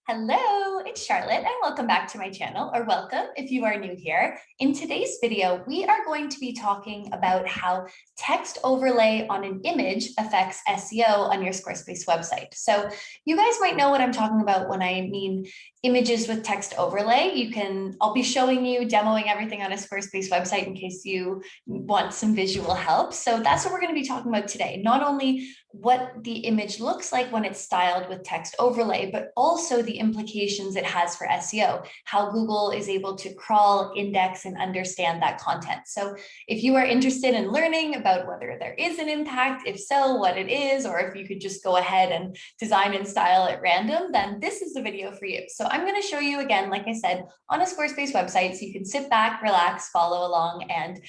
Hello, it's Charlotte and welcome back to my channel, or welcome if you are new here. In today's video, we are going to be talking about how text overlay on an image affects SEO on your Squarespace website. So you guys might know what I'm talking about when I mean images with text overlay. I'll be showing you, demoing everything on a Squarespace website in case you want some visual help. So that's what we're going to be talking about today. Not only what the image looks like when it's styled with text overlay, but also the implications it has for SEO, how Google is able to crawl, index, and understand that content. So if you are interested in learning about whether there is an impact, if so, what it is, or if you could just go ahead and design and style at random, then this is the video for you. So I'm going to show you again, like I said, on a Squarespace website, so you can sit back, relax, follow along, and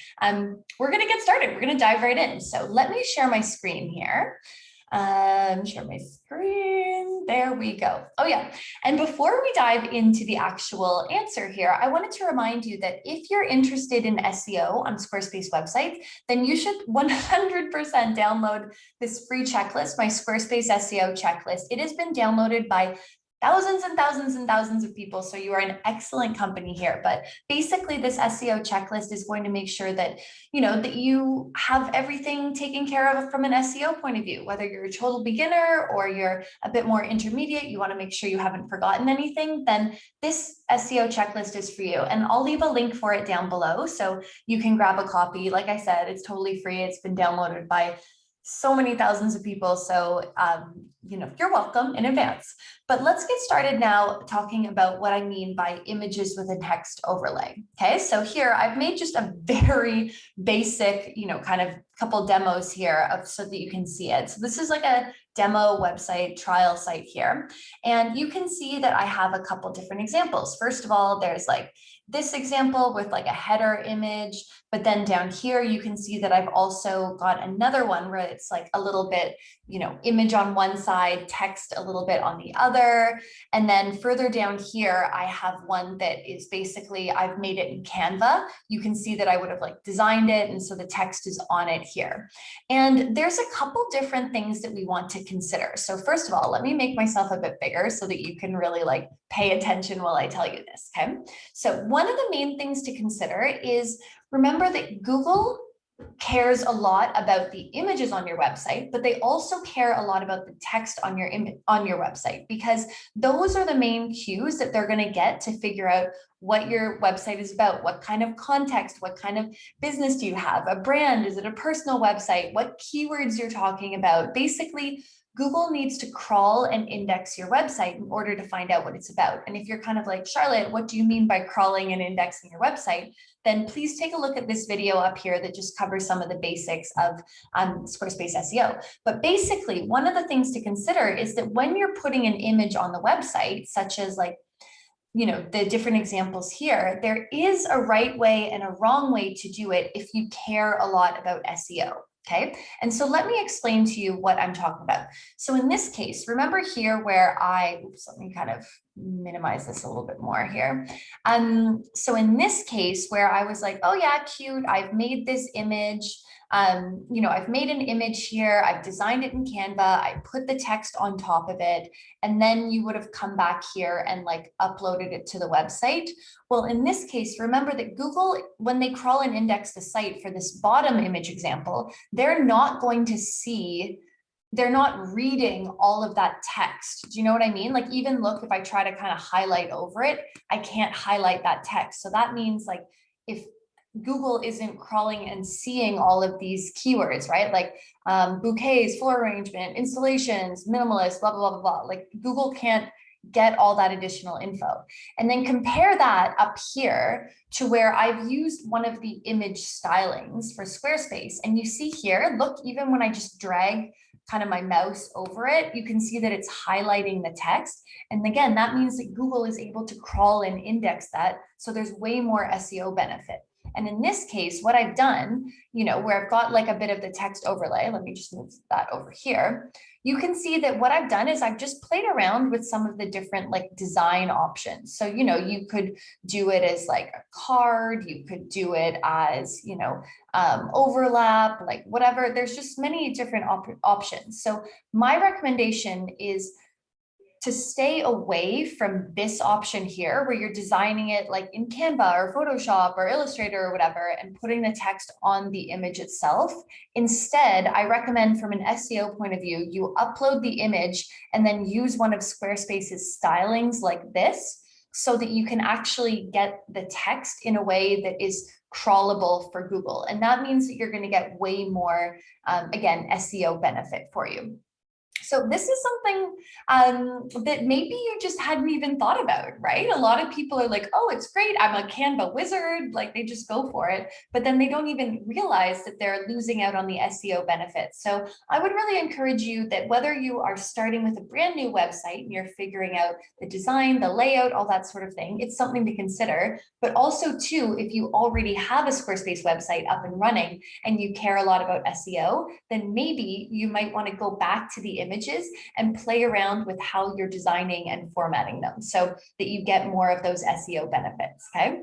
we're going to get started. We're going to dive right in. So let me share my screen here. Share my screen. There we go. Oh yeah. And before we dive into the actual answer here, I wanted to remind you that if you're interested in SEO on Squarespace websites, then you should 100% download this free checklist, my Squarespace SEO checklist. It has been downloaded by thousands and thousands and thousands of people. So you are in excellent company here. But basically this SEO checklist is going to make sure that, that you have everything taken care of from an SEO point of view, whether you're a total beginner or you're a bit more intermediate, you want to make sure you haven't forgotten anything, then this SEO checklist is for you. And I'll leave a link for it down below so you can grab a copy. Like I said, it's totally free. It's been downloaded by so many thousands of people. So, you're welcome in advance. But let's get started now talking about what I mean by images with a text overlay. Okay, so here I've made just a very basic, kind of couple demos here so that you can see it. So this is like a demo website trial site here. And you can see that I have a couple different examples. First of all, there's like this example with like a header image, but then down here, you can see that I've also got another one where it's like a little bit, image on one side, text a little bit on the other. And then further down here, I have one that is basically, I've made it in Canva. You can see that I would have like designed it. And so the text is on it here. And there's a couple different things that we want to consider. So first of all, let me make myself a bit bigger so that you can really like pay attention while I tell you this, okay? So one of the main things to consider is remember that Google cares a lot about the images on your website, but they also care a lot about the text on your website, because those are the main cues that they're going to get to figure out what your website is about, what kind of context, what kind of business do you have, a brand, is it a personal website, what keywords you're talking about. Basically, Google needs to crawl and index your website in order to find out what it's about. And if you're kind of like, Charlotte, what do you mean by crawling and indexing your website? Then please take a look at this video up here that just covers some of the basics of Squarespace SEO. But basically, one of the things to consider is that when you're putting an image on the website, such as like, the different examples here, there is a right way and a wrong way to do it if you care a lot about SEO. Okay, and so let me explain to you what I'm talking about. So in this case, remember here where let me kind of minimize this a little bit more here. So in this case where I was like, oh yeah, cute, I've made this image. I've made an image here, I've designed it in Canva, I put the text on top of it, and then you would have come back here and like uploaded it to the website. Well, in this case, remember that Google, when they crawl and index the site for this bottom image example, they're not reading all of that text. Do you know what I mean? Like even look, if I try to kind of highlight over it, I can't highlight that text. So that means like if Google isn't crawling and seeing all of these keywords, right? Like bouquets, floral arrangement, installations, minimalist, blah, blah, blah, blah, blah. Like Google can't get all that additional info. And then compare that up here to where I've used one of the image stylings for Squarespace. And you see here, look, even when I just drag kind of my mouse over it, you can see that it's highlighting the text. And again, that means that Google is able to crawl and index that. So there's way more SEO benefit. And in this case, what I've done, where I've got like a bit of the text overlay, let me just move that over here. You can see that what I've done is I've just played around with some of the different like design options. So, you could do it as like a card, you could do it as, overlap, like whatever. There's just many different options. So my recommendation is to stay away from this option here, where you're designing it like in Canva or Photoshop or Illustrator or whatever, and putting the text on the image itself, instead, I recommend from an SEO point of view, you upload the image and then use one of Squarespace's stylings like this, so that you can actually get the text in a way that is crawlable for Google. And that means that you're going to get way more, again, SEO benefit for you. So this is something that maybe you just hadn't even thought about, right? A lot of people are like, oh, it's great, I'm a Canva wizard, like they just go for it, but then they don't even realize that they're losing out on the SEO benefits. So I would really encourage you that whether you are starting with a brand new website and you're figuring out the design, the layout, all that sort of thing, it's something to consider. But also too, if you already have a Squarespace website up and running and you care a lot about SEO, then maybe you might want to go back to the images and play around with how you're designing and formatting them so that you get more of those SEO benefits, okay?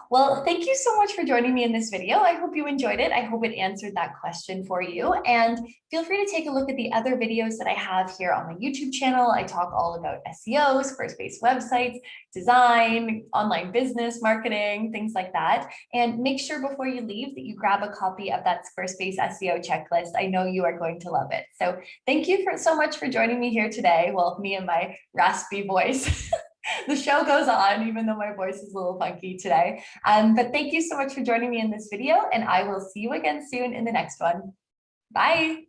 Well, thank you so much for joining me in this video. I hope you enjoyed it. I hope it answered that question for you. And feel free to take a look at the other videos that I have here on my YouTube channel. I talk all about SEO, Squarespace websites, design, online business, marketing, things like that. And make sure before you leave that you grab a copy of that Squarespace SEO checklist. I know you are going to love it. So thank you so much for joining me here today. Well, me and my raspy voice. The show goes on, even though my voice is a little funky today. But thank you so much for joining me in this video, and I will see you again soon in the next one. Bye.